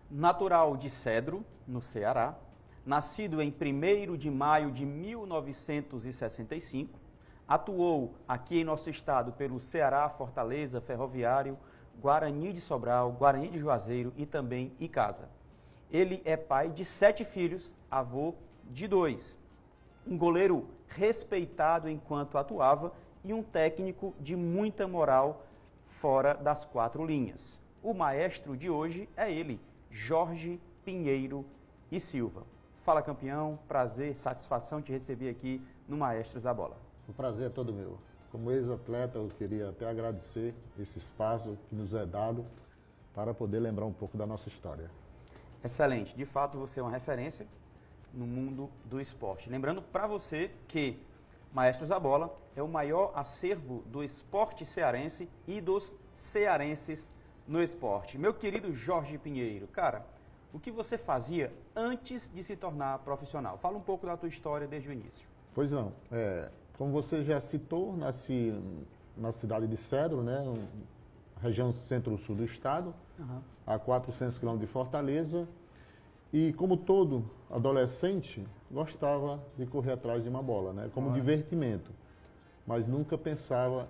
Natural de Cedro, no Ceará, nascido em 1º de maio de 1965, atuou aqui em nosso estado pelo Ceará, Fortaleza, Ferroviário, Guarani de Sobral, Guarani de Juazeiro e também Icasa. Ele é pai de 7 filhos, avô de 2. Um goleiro respeitado enquanto atuava e um técnico de muita moral fora das 4 linhas. O maestro de hoje é ele, Jorge Pinheiro e Silva. Fala, campeão, prazer, satisfação te receber aqui no Maestros da Bola. O prazer é todo meu. Como ex-atleta, eu queria até agradecer esse espaço que nos é dado para poder lembrar um pouco da nossa história. Excelente, de fato você é uma referência no mundo do esporte. Lembrando para você que Maestros da Bola é o maior acervo do esporte cearense e dos cearenses no esporte. Meu querido Jorge Pinheiro, cara, o que você fazia antes de se tornar profissional? Fala um pouco da tua história desde o início. Pois não, como você já citou, nasci na cidade de Cedro, né, região centro-sul do estado, a 400 quilômetros de Fortaleza. E como todo adolescente, gostava de correr atrás de uma bola, né, como divertimento. Mas nunca pensava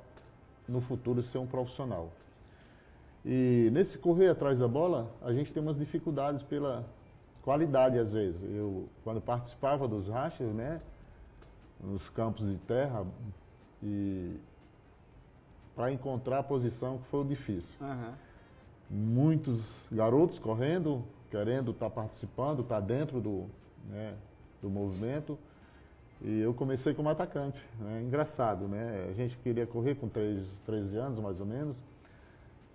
no futuro ser um profissional. E nesse correr atrás da bola, a gente tem umas dificuldades pela qualidade às vezes. Eu, quando participava dos rachas, né, nos campos de terra, e para encontrar a posição que foi difícil. Muitos garotos correndo, querendo estar participando, estar dentro do movimento. E eu comecei como atacante, né? Engraçado, né? A gente queria correr com 13 anos, mais ou menos.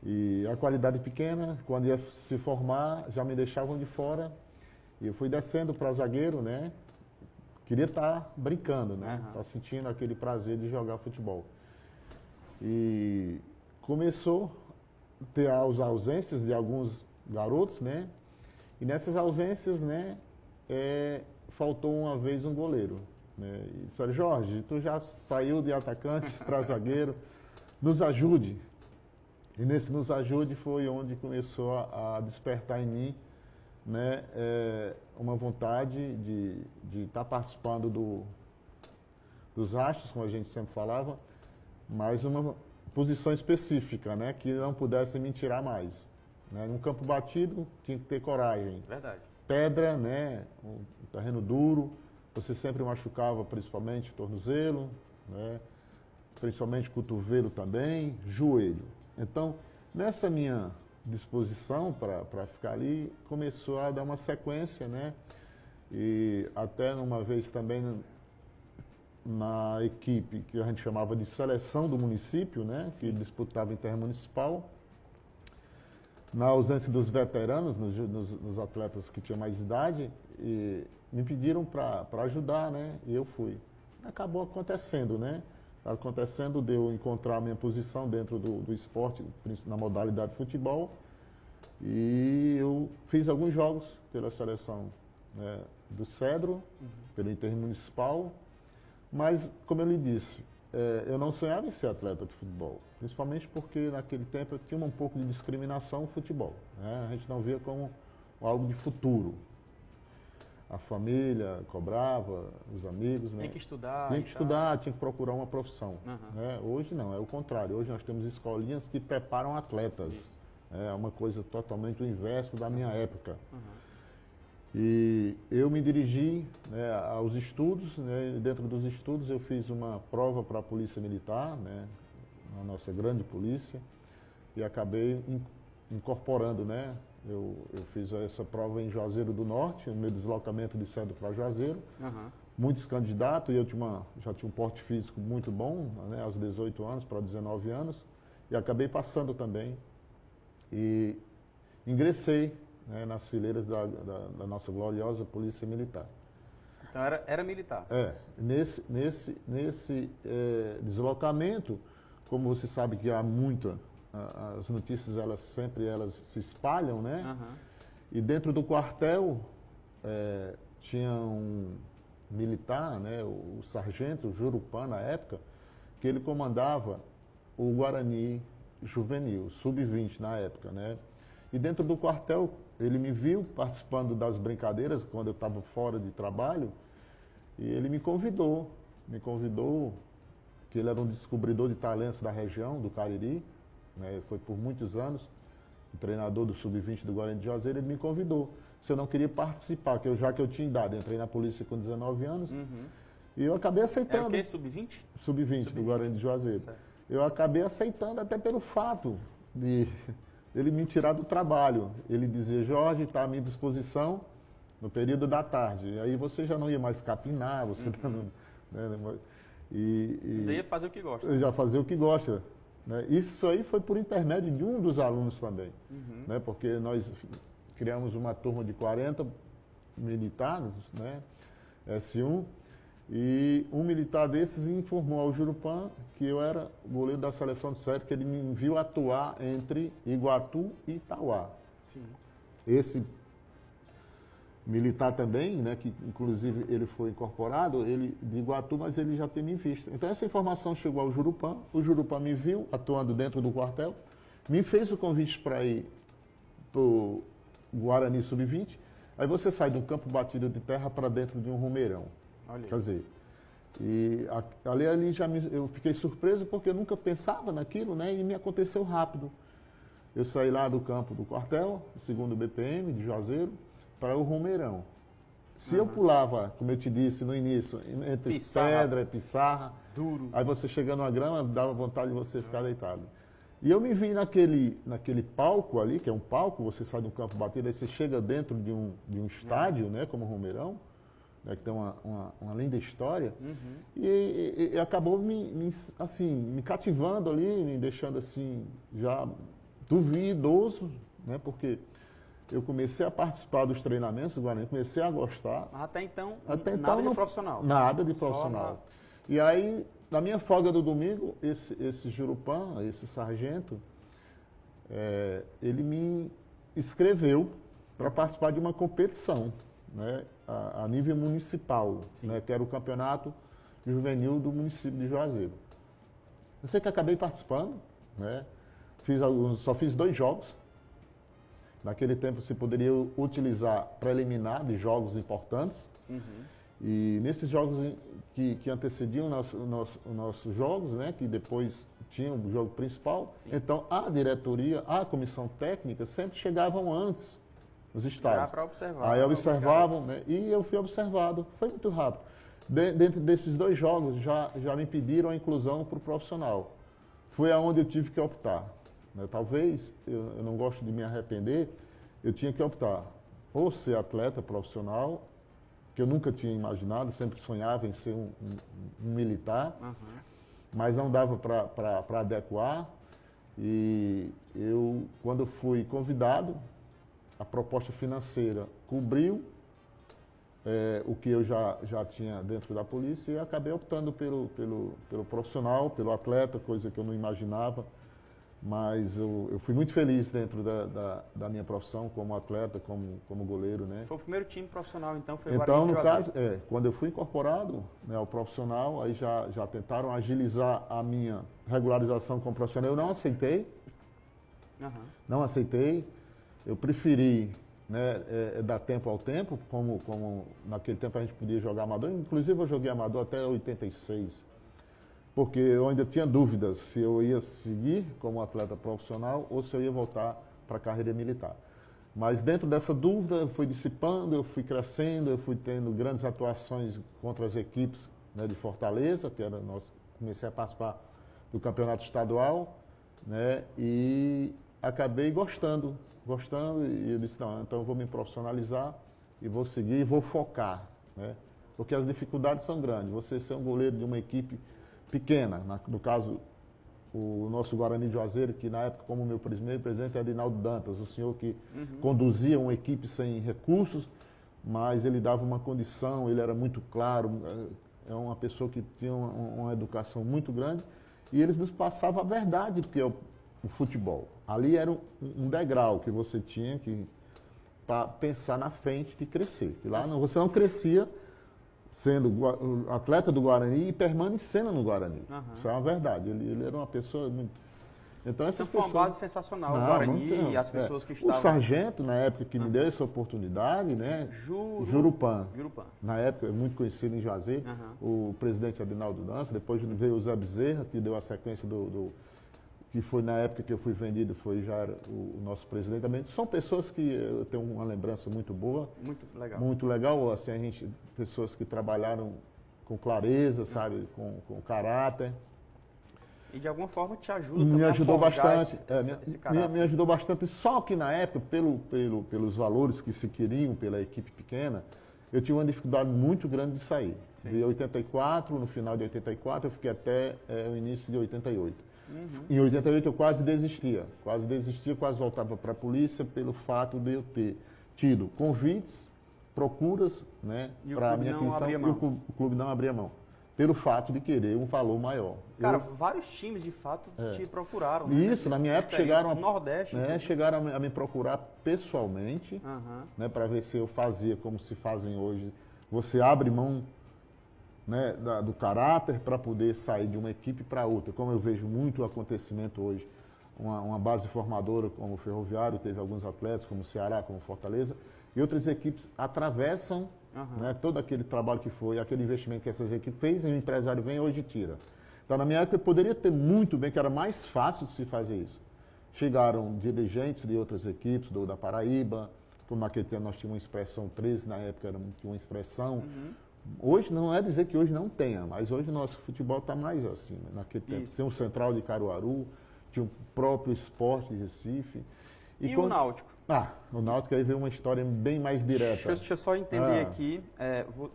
E a qualidade pequena, quando ia se formar, já me deixavam de fora. E eu fui descendo para zagueiro, né? Queria estar brincando, né? Estar sentindo aquele prazer de jogar futebol. E começou a ter as ausências de alguns garotos, né? E nessas ausências, né? Faltou uma vez um goleiro, né? E disseram, Jorge, tu já saiu de atacante para zagueiro, nos ajude. E nesse nos ajude foi onde começou a despertar em mim, né, uma vontade de estar participando dos rachas, como a gente sempre falava, mas uma posição específica, né, que não pudesse me tirar mais. Né? Num campo batido, tinha que ter coragem. Verdade. Pedra, né, um terreno duro, você sempre machucava principalmente tornozelo, né, principalmente cotovelo também, joelho. Então, nessa minha disposição para ficar ali, começou a dar uma sequência, né? E até uma vez também na equipe que a gente chamava de seleção do município, né? Que disputava intermunicipal. Na ausência dos veteranos, nos atletas que tinham mais idade, e me pediram para ajudar, né? E eu fui. Acabou acontecendo, né? Acontecendo de eu encontrar a minha posição dentro do esporte, na modalidade de futebol, e eu fiz alguns jogos pela seleção, né, do Cedro, pelo Intermunicipal, mas, como eu lhe disse, eu não sonhava em ser atleta de futebol, principalmente porque naquele tempo eu tinha um pouco de discriminação no futebol, né? A gente não via como algo de futuro. A família cobrava, os amigos, né? Tem que estudar. Tinha que estudar, tinha que procurar uma profissão. Né? Hoje não, é o contrário. Hoje nós temos escolinhas que preparam atletas. É uma coisa totalmente o inverso da minha época. E eu me dirigi, né, aos estudos, né? Dentro dos estudos eu fiz uma prova para a Polícia Militar, né? A nossa grande polícia, e acabei incorporando, né? Eu fiz essa prova em Juazeiro do Norte, no meu deslocamento de Cedro para Juazeiro. Muitos candidatos, e eu já tinha um porte físico muito bom, né, aos 18 anos para 19 anos, e acabei passando também. E ingressei, né, nas fileiras da nossa gloriosa Polícia Militar. Então era militar. Nesse deslocamento, como você sabe que há as notícias elas se espalham, né? E dentro do quartel tinha um militar, né, o sargento Jurupã na época, que ele comandava o Guarani Juvenil, sub-20 na época, né? E dentro do quartel ele me viu participando das brincadeiras quando eu estava fora de trabalho e ele me convidou, que ele era um descobridor de talentos da região, do Cariri, né? Foi por muitos anos, o treinador do Sub-20 do Guarani de Juazeiro, ele me convidou. Se eu não queria participar, já que eu tinha idade, eu entrei na polícia com 19 anos, e eu acabei aceitando. Era o quê? Sub-20? Sub-20 do Guarani de Juazeiro. Certo. Eu acabei aceitando até pelo fato de ele me tirar do trabalho. Ele dizia, Jorge, está à minha disposição no período da tarde. E aí você já não ia mais capinar, você ia fazer o que gosta. Já fazer o que gosta. Né? Isso aí foi por intermédio de um dos alunos também. Né? Porque nós criamos uma turma de 40 militares, né? S1, e um militar desses informou ao Jurupã que eu era goleiro da seleção de série, que ele me viu atuar entre Iguatu e Itauá. Sim. Esse militar também, né, que inclusive ele foi incorporado, ele de Iguatu, mas ele já tinha me visto. Então essa informação chegou ao Jurupã, o Jurupã me viu atuando dentro do quartel, me fez o convite para ir para o Guarani Sub-20, aí você sai de um campo batido de terra para dentro de um romeirão. Olha. Quer dizer, e ali eu fiquei surpreso porque eu nunca pensava naquilo, né, e me aconteceu rápido. Eu saí lá do campo do quartel, segundo BPM, de Juazeiro, para o romeirão. Se eu pulava, como eu te disse no início, entre pedra, pissarra, duro, aí você chegando na grama, dava vontade de você ficar deitado. E eu me vi naquele palco ali, que é um palco, você sai do campo batido, aí você chega dentro de um estádio, né, como o Romeirão, né, que tem uma linda história, e acabou me cativando ali, me deixando assim, já duvidoso, né, porque eu comecei a participar dos treinamentos do Guarani, comecei a gostar. Até então nada de profissional. Nada de profissional. E aí, na minha folga do domingo, esse Jurupã, esse sargento, ele me inscreveu para participar de uma competição, né, a nível municipal, né, que era o campeonato juvenil do município de Juazeiro. Eu sei que acabei participando, né, só fiz 2 jogos. Naquele tempo se poderia utilizar preliminar de jogos importantes. E nesses jogos que antecediam os nossos jogos, né, que depois tinham o jogo principal, então a diretoria, a comissão técnica sempre chegavam antes nos estádios. Para observar. Aí observavam, né, e eu fui observado. Foi muito rápido. Dentro desses 2 jogos já me pediram a inclusão para o profissional. Foi aonde eu tive que optar. Talvez, eu não gosto de me arrepender, eu tinha que optar ou ser atleta profissional, que eu nunca tinha imaginado, sempre sonhava em ser um militar, mas não dava para adequar. E eu, quando fui convidado, a proposta financeira cobriu o que eu já tinha dentro da polícia, e acabei optando pelo profissional, pelo atleta, coisa que eu não imaginava. Mas eu fui muito feliz dentro da minha profissão como atleta, como goleiro, né? Foi o primeiro time profissional, então, foi o Então, no caso, quando eu fui incorporado, né, ao profissional, aí já tentaram agilizar a minha regularização como profissional. Eu não aceitei, não aceitei. Eu preferi, né, dar tempo ao tempo, como naquele tempo a gente podia jogar amador. Inclusive eu joguei amador até 86. Porque eu ainda tinha dúvidas se eu ia seguir como atleta profissional ou se eu ia voltar para a carreira militar. Mas dentro dessa dúvida eu fui dissipando, eu fui crescendo, eu fui tendo grandes atuações contra as equipes, né, de Fortaleza, comecei a participar do campeonato estadual, né, e acabei gostando, e eu disse, não, então eu vou me profissionalizar e vou seguir e vou focar, né, porque as dificuldades são grandes. Você ser um goleiro de uma equipe pequena, no caso, o nosso Guarani de Juazeiro, que na época, como meu primeiro presidente, é Adinaldo Dantas, o senhor que conduzia uma equipe sem recursos, mas ele dava uma condição, ele era muito claro, é uma pessoa que tinha uma educação muito grande, e eles nos passavam a verdade que é o futebol. Ali era um degrau que você tinha que pensar na frente de crescer. E lá você não crescia sendo atleta do Guarani e permanecendo no Guarani. Isso é uma verdade. Ele era uma pessoa muito... Então, essas foi pessoas... uma base sensacional, o Guarani e as pessoas que estavam... O sargento, na época, que me deu essa oportunidade, né? Jurupan. Na época, muito conhecido em Juazeiro. O presidente Adinaldo Dança, depois veio o Zé Bezerra, que deu a sequência que foi na época que eu fui vendido, foi já o nosso presidente também. São pessoas que eu tenho uma lembrança muito boa. Muito legal. Muito legal, assim, pessoas que trabalharam com clareza, sabe, com caráter. E de alguma forma te ajuda também me ajudou bastante, esse caráter. Me ajudou bastante, só que na época, pelos valores que se queriam pela equipe pequena, eu tive uma dificuldade muito grande de sair. Sim. De 84, no final de 84, eu fiquei até o início de 88. Em 88 eu quase desistia, quase voltava para a polícia pelo fato de eu ter tido convites, procuras, né, para a minha aquisição, e o clube não abria mão. Pelo fato de querer um valor maior. Cara, vários times, de fato, te procuraram. Né? Isso, na minha época chegaram Nordeste, chegaram a me procurar pessoalmente, né, para ver se eu fazia como se fazem hoje. Você abre mão, né, do caráter para poder sair de uma equipe para outra. Como eu vejo muito acontecimento hoje, uma base formadora como o Ferroviário, teve alguns atletas, como o Ceará, como o Fortaleza, e outras equipes atravessam né, todo aquele trabalho que foi, aquele investimento que essas equipes fez, e o empresário vem hoje e tira. Então, na minha época, eu poderia ter muito bem, que era mais fácil de se fazer isso. Chegaram dirigentes de outras equipes, da Paraíba, como naquele tempo nós tínhamos uma expressão 13, na época era uma expressão. Hoje, não é dizer que hoje não tenha, mas hoje o nosso futebol está mais assim, né, naquele tempo. Tinha o Central de Caruaru, tinha o próprio Esporte de Recife. E o Náutico? O Náutico aí veio uma história bem mais direta. Deixa eu só entender aqui,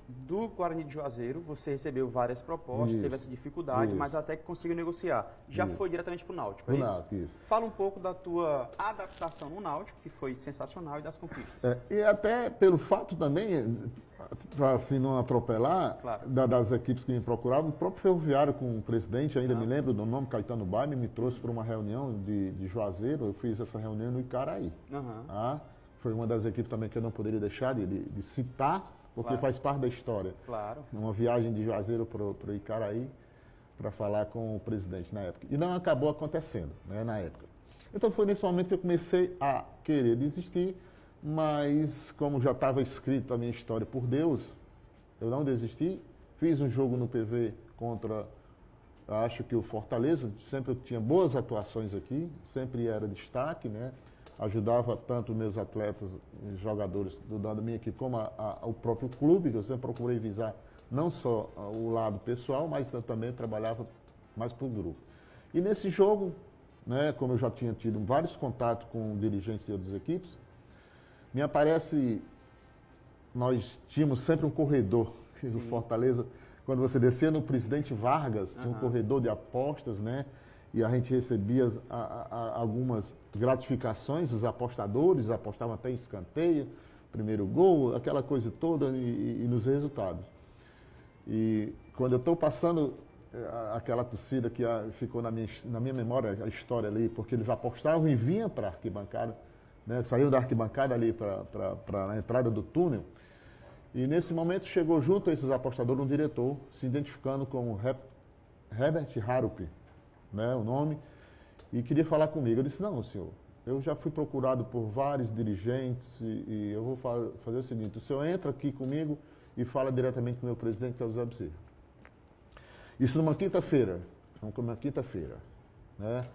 do Guarani de Juazeiro, você recebeu várias propostas, teve essa dificuldade, mas até que conseguiu negociar. Já foi diretamente para o Náutico, é isso? Náutico, isso. Fala um pouco da tua adaptação no Náutico, que foi sensacional, e das conquistas. E até pelo fato também, para assim não atropelar, das equipes que me procuravam, o próprio Ferroviário com o presidente, ainda me lembro do nome, Caetano Baime, me trouxe para uma reunião de Juazeiro, eu fiz essa reunião no Icaraí. Foi uma das equipes também que eu não poderia deixar de citar, porque faz parte da história. Uma viagem de Juazeiro para o Icaraí para falar com o presidente na época. E não acabou acontecendo, né, na época. Então foi nesse momento que eu comecei a querer desistir, mas como já estava escrito a minha história por Deus, eu não desisti. Fiz um jogo no PV contra, acho que o Fortaleza, sempre eu tinha boas atuações aqui, sempre era destaque, né? Ajudava tanto meus atletas, jogadores da minha equipe, como o próprio clube, que eu sempre procurei visar não só o lado pessoal, mas eu também trabalhava mais para o grupo. E nesse jogo, né, como eu já tinha tido vários contatos com dirigentes de outras equipes, me aparece, nós tínhamos sempre um corredor, o Fortaleza, quando você descia no Presidente Vargas, tinha um corredor de apostas, né? E a gente recebia algumas gratificações, os apostadores apostavam até em escanteio, primeiro gol, aquela coisa toda e nos resultados. E quando eu estou passando aquela torcida que ficou na minha memória, a história ali, porque eles apostavam e vinham para a arquibancada, né, saíam da arquibancada ali para a entrada do túnel, e nesse momento chegou junto a esses apostadores um diretor, se identificando como Herbert Harup, né, o nome, e queria falar comigo. Eu disse, não, senhor, eu já fui procurado por vários dirigentes e eu vou fazer o seguinte, o senhor entra aqui comigo e fala diretamente com o meu presidente, que é o Zé Bezerra. Isso numa quinta-feira, né?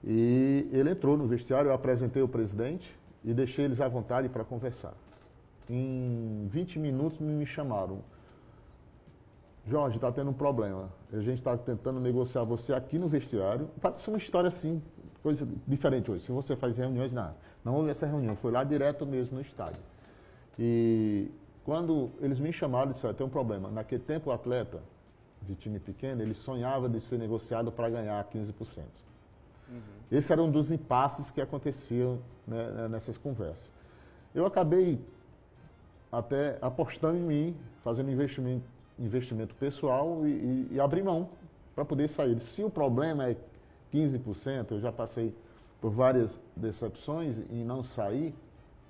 E ele entrou no vestiário, eu apresentei o presidente e deixei eles à vontade para conversar. Em 20 minutos me chamaram. Jorge, está tendo um problema. A gente está tentando negociar você aqui no vestiário. Pode ser uma história assim, coisa diferente hoje. Se você faz reuniões, não houve essa reunião. Foi lá direto mesmo no estádio. E quando eles me chamaram, disseram, tem um problema. Naquele tempo o atleta de time pequeno, ele sonhava de ser negociado para ganhar 15%. Esse era um dos impasses que aconteciam, né, nessas conversas. Eu acabei até apostando em mim, fazendo investimento pessoal e abrir mão para poder sair. Se o problema é 15%, eu já passei por várias decepções em não sair.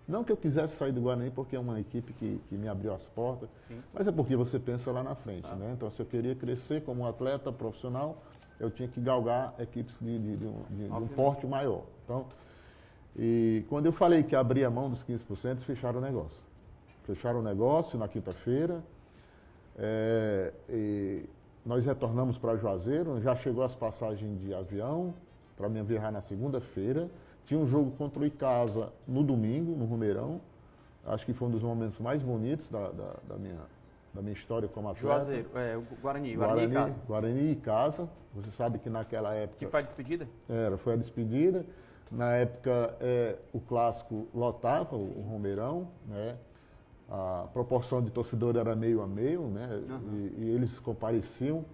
Não que eu quisesse sair do Guarani, porque é uma equipe que me abriu as portas, mas é porque você pensa lá na frente, né? Então, se eu queria crescer como um atleta profissional, eu tinha que galgar equipes de um porte maior. Então, e quando eu falei que abria a mão dos 15%, fecharam o negócio. Fecharam o negócio na quinta-feira, e nós retornamos para Juazeiro, já chegou as passagens de avião, para me viajar na segunda-feira. Tinha um jogo contra o Icasa no domingo, no Romeirão. Acho que foi um dos momentos mais bonitos da minha história como atleta. Juazeiro, Guarani e Icasa. Guarani e Icasa. Você sabe que naquela época... Que foi a despedida? Foi a despedida. Na época, o clássico lotava, o Romeirão, né? A proporção de torcedor era meio a meio, né? E eles compareciam.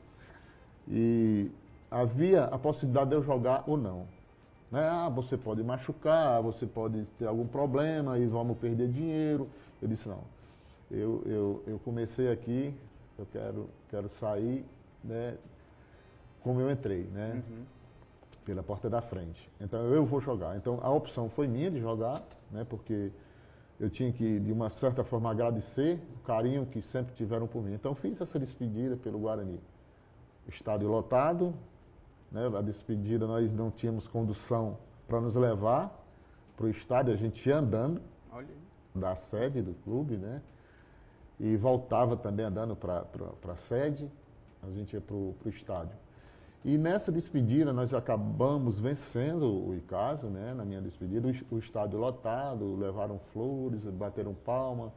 E havia a possibilidade de eu jogar ou não. Né? Você pode machucar, você pode ter algum problema e vamos perder dinheiro. Eu disse, não. Eu comecei aqui, eu quero sair, né, como eu entrei, né? Pela porta da frente. Então eu vou jogar. Então a opção foi minha de jogar, né? Porque eu tinha que, de uma certa forma, agradecer o carinho que sempre tiveram por mim. Então fiz essa despedida pelo Guarani. Estádio lotado, né? A despedida nós não tínhamos condução para nos levar para o estádio, a gente ia andando da sede do clube, né? E voltava também andando para a sede, a gente ia para o estádio. E nessa despedida nós acabamos vencendo o Icasa, né? Na minha despedida, o estádio lotado, levaram flores, bateram palma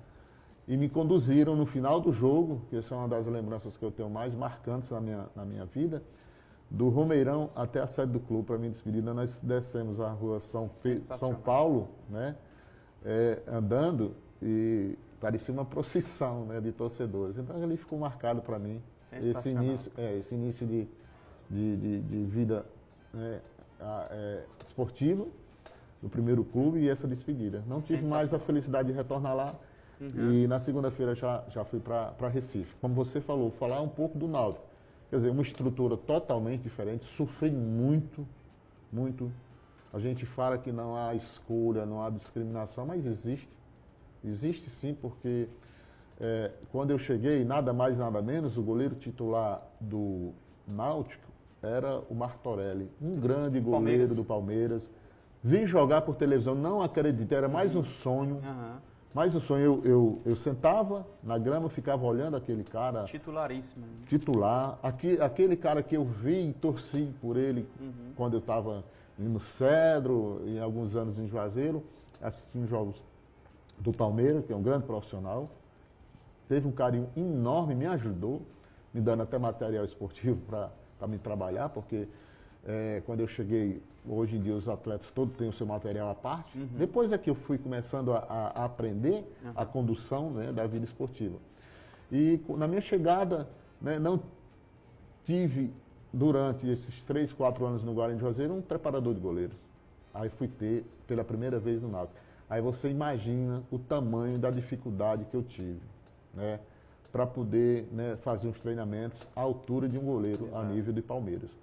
e me conduziram no final do jogo, que essa é uma das lembranças que eu tenho mais marcantes na minha vida, do Romeirão até a sede do clube. Para minha despedida, nós descemos a rua São Paulo, né? Andando, e parecia uma procissão, né, de torcedores. Então ali ficou marcado para mim esse início de vida, né, esportiva do primeiro clube e essa despedida. Não tive mais a felicidade de retornar lá. E na segunda-feira já fui para Recife. Como você falou, falar um pouco do Náutico. Quer dizer, uma estrutura totalmente diferente, sofri muito, muito. A gente fala que não há escolha, não há discriminação, mas existe. Existe sim, porque quando eu cheguei, nada mais, nada menos, o goleiro titular do Náutico era o Martorelli, um grande goleiro do Palmeiras. Vim jogar por televisão, não acreditei, era mais um sonho. Mais um sonho, eu sentava na grama, ficava olhando aquele cara. Titularíssimo. Titular. Aquele cara que eu vi e torci por ele quando eu estava no Cedro, e alguns anos em Juazeiro, assistindo jogos do Palmeiras, que é um grande profissional. Teve um carinho enorme, me ajudou, me dando até material esportivo para me trabalhar, porque quando eu cheguei, hoje em dia os atletas todos têm o seu material à parte. Depois é que eu fui começando a aprender a condução, né, da vida esportiva. E na minha chegada, né, não tive, durante esses 3, 4 anos no Guarani de Juazeiro, um preparador de goleiros. Aí fui ter pela primeira vez no Náutico. Aí você imagina o tamanho da dificuldade que eu tive, né, para poder, né, fazer uns treinamentos à altura de um goleiro a nível de Palmeiras.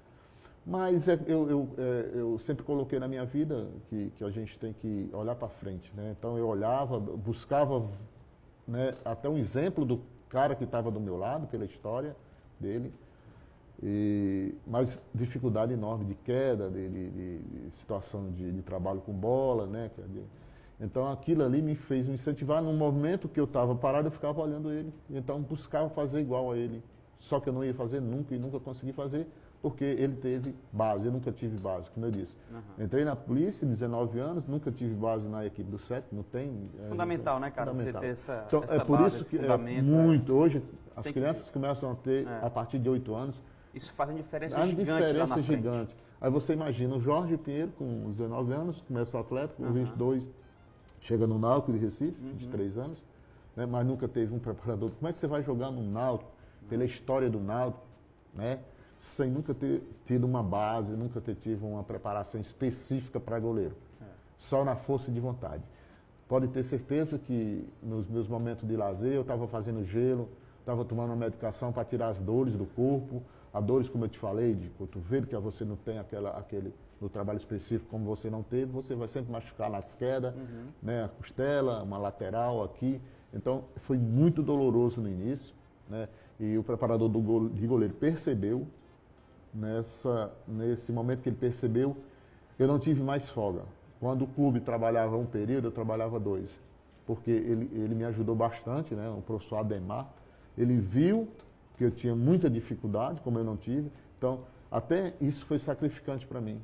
Mas eu sempre coloquei na minha vida que a gente tem que olhar para frente, né? Então eu olhava, buscava, né, até um exemplo do cara que estava do meu lado, pela história dele, mas dificuldade enorme de queda, de situação de trabalho com bola, né? Então aquilo ali me fez me incentivar. Num momento que eu estava parado, eu ficava olhando ele. Então buscava fazer igual a ele. Só que eu não ia fazer nunca e nunca consegui fazer, porque ele teve base. Eu nunca tive base, como eu disse. Entrei na polícia, 19 anos, nunca tive base na equipe do SEC, não tem. Fundamental, né, cara? Fundamental. Você ter essa então, essa é por base, isso que fundamento. hoje as crianças começam a ter a partir de 8 anos. Isso faz uma diferença A gigante lá na diferença frente. gigante. Aí você imagina o Jorge Pinheiro, com 19 anos, começa o Atlético, com 22, chega no Náutico de Recife, 23 anos, né, mas nunca teve um preparador. Como é que você vai jogar no Náutico, pela história do Náutico, né, sem nunca ter tido uma base, nunca ter tido uma preparação específica para goleiro? Só na força de vontade. Pode ter certeza que nos meus momentos de lazer eu estava fazendo gelo, estava tomando uma medicação para tirar as dores do corpo, as dores, como eu te falei, de cotovelo, que você não tem aquele no trabalho específico, como você não teve, você vai sempre machucar nas quedas, né, a costela, uma lateral aqui. Então, foi muito doloroso no início, né, e o preparador de goleiro percebeu, nesse momento que ele percebeu, eu não tive mais folga. Quando o clube trabalhava um período, eu trabalhava 2. Porque ele me ajudou bastante, né? O professor Ademar. Ele viu que eu tinha muita dificuldade, como eu não tive. Então, até isso foi sacrificante para mim.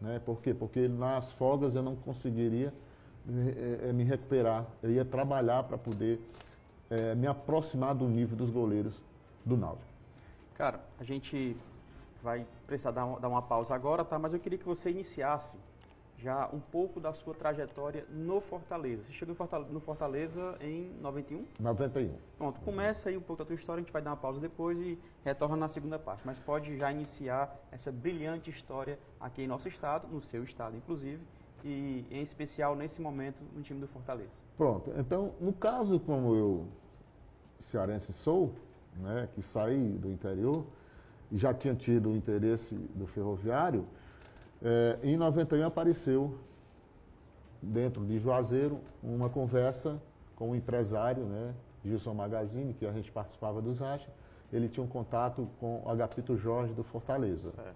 Né? Por quê? Porque nas folgas eu não conseguiria me recuperar. Eu ia trabalhar para poder me aproximar do nível dos goleiros do Náutico. Cara, a gente vai precisar dar uma pausa agora, tá? Mas eu queria que você iniciasse já um pouco da sua trajetória no Fortaleza. Você chegou no Fortaleza em 91? 91. Pronto, começa aí um pouco da tua história, a gente vai dar uma pausa depois e retorna na segunda parte. Mas pode já iniciar essa brilhante história aqui em nosso estado, no seu estado inclusive, e em especial nesse momento no time do Fortaleza. Pronto, então no caso como eu cearense sou, né, que saí do interior e já tinha tido o interesse do ferroviário, em 91 apareceu, dentro de Juazeiro, uma conversa com um empresário, né, Gilson Magazine, que a gente participava dos rachas. Ele tinha um contato com o Agapito Jorge do Fortaleza. Certo.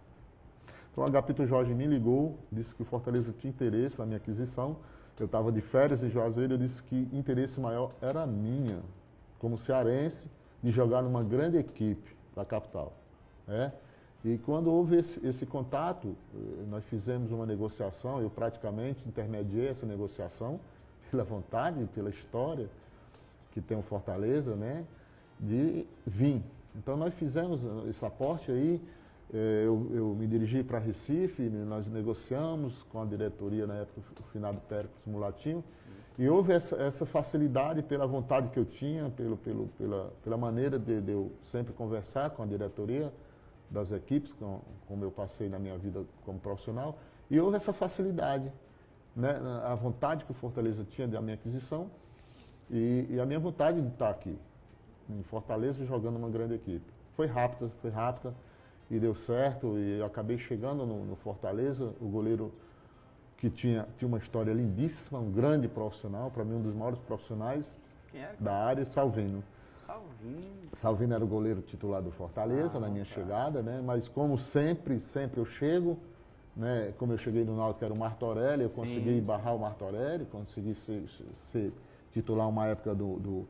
Então o Agapito Jorge me ligou, disse que o Fortaleza tinha interesse na minha aquisição. Eu estava de férias em Juazeiro, eu disse que interesse maior era minha, como cearense, de jogar numa grande equipe da capital. Né? E quando houve esse contato, nós fizemos uma negociação, eu praticamente intermediei essa negociação, pela vontade, pela história que tem o Fortaleza, né, de vir. Então nós fizemos esse aporte aí, eu me dirigi para Recife, nós negociamos com a diretoria, na época, o finado Péricles Mulatinho, e houve essa facilidade pela vontade que eu tinha, pela maneira de eu sempre conversar com a diretoria das equipes, como eu passei na minha vida como profissional, e houve essa facilidade, né, a vontade que o Fortaleza tinha da minha aquisição e a minha vontade de estar aqui, em Fortaleza, jogando uma grande equipe. Foi rápida e deu certo, e eu acabei chegando no Fortaleza, o goleiro que tinha uma história lindíssima, um grande profissional, para mim um dos maiores profissionais da área, Salvino. Salvino era o goleiro titular do Fortaleza na minha chegada, né? Mas como sempre eu chego, né? Como eu cheguei no Náutico, era o Martorelli, eu consegui barrar o Martorelli, consegui ser titular uma época do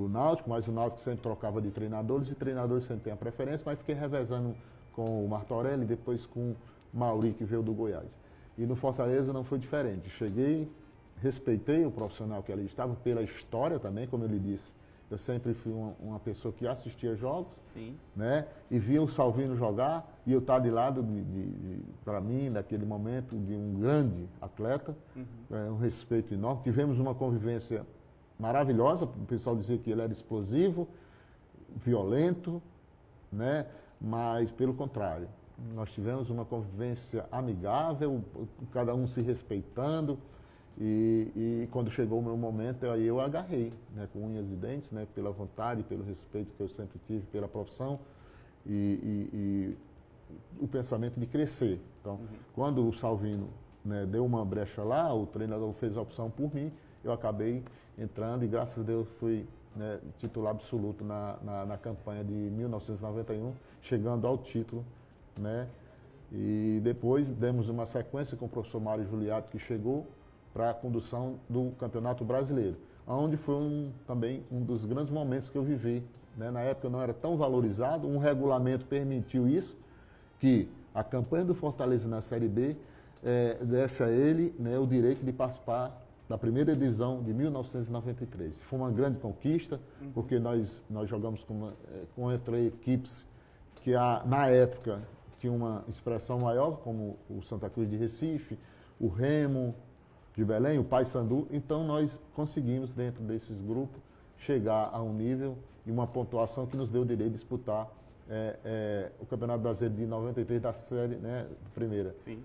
Náutico, mas o Náutico sempre trocava de treinadores e treinadores sempre têm a preferência, mas fiquei revezando com o Martorelli e depois com o Mauri, que veio do Goiás. E no Fortaleza não foi diferente. Cheguei, respeitei o profissional que ali estava, pela história também, como eu lhe disse. Eu sempre fui uma pessoa que assistia jogos, né? E via o Salvino jogar, e eu estar de lado, para mim, naquele momento, de um grande atleta, um respeito enorme. Tivemos uma convivência maravilhosa, o pessoal dizia que ele era explosivo, violento, né? Mas pelo contrário, nós tivemos uma convivência amigável, cada um se respeitando. E quando chegou o meu momento, aí eu agarrei, né, com unhas e dentes, né, pela vontade, pelo respeito que eu sempre tive pela profissão e o pensamento de crescer. Então, quando o Salvino, né, deu uma brecha lá, o treinador fez a opção por mim, eu acabei entrando e graças a Deus fui, né, titular absoluto na campanha de 1991, chegando ao título, né, e depois demos uma sequência com o professor Mário Juliato, que chegou para a condução do Campeonato Brasileiro, onde foi também um dos grandes momentos que eu vivi. Né? Na época eu não era tão valorizado, um regulamento permitiu isso, que a campanha do Fortaleza na Série B desse a ele, né, o direito de participar da primeira divisão de 1993. Foi uma grande conquista, porque nós jogamos contra equipes que na época tinham uma expressão maior, como o Santa Cruz de Recife, o Remo de Belém, o Paysandu. Então nós conseguimos, dentro desses grupos, chegar a um nível e uma pontuação que nos deu o direito de disputar o Campeonato Brasileiro de 93 da série, né, primeira. Sim,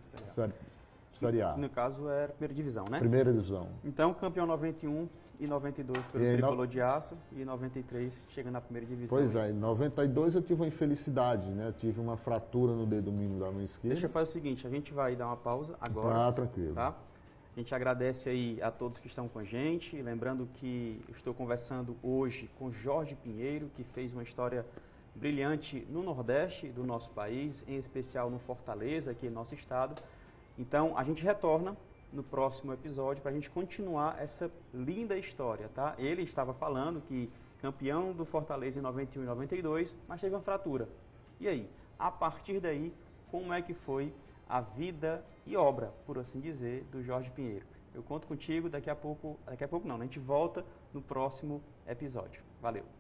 Série A. No caso é a primeira divisão, né? Primeira divisão. Então, campeão 91 e 92 pelo Tricolor de Aço e 93 chega na primeira divisão. Pois é, em 92 eu tive uma infelicidade, né? Eu tive uma fratura no dedo mínimo da mão esquerda. Deixa eu fazer o seguinte, a gente vai dar uma pausa agora. Ah, tranquilo. Tá? A gente agradece aí a todos que estão com a gente, lembrando que eu estou conversando hoje com Jorge Pinheiro, que fez uma história brilhante no Nordeste do nosso país, em especial no Fortaleza, aqui em nosso estado. Então, a gente retorna no próximo episódio para a gente continuar essa linda história, tá? Ele estava falando que campeão do Fortaleza em 91 e 92, mas teve uma fratura. E aí? A partir daí, como é que foi a vida e obra, por assim dizer, do Jorge Pinheiro? Eu conto contigo daqui a pouco não, a gente volta no próximo episódio. Valeu!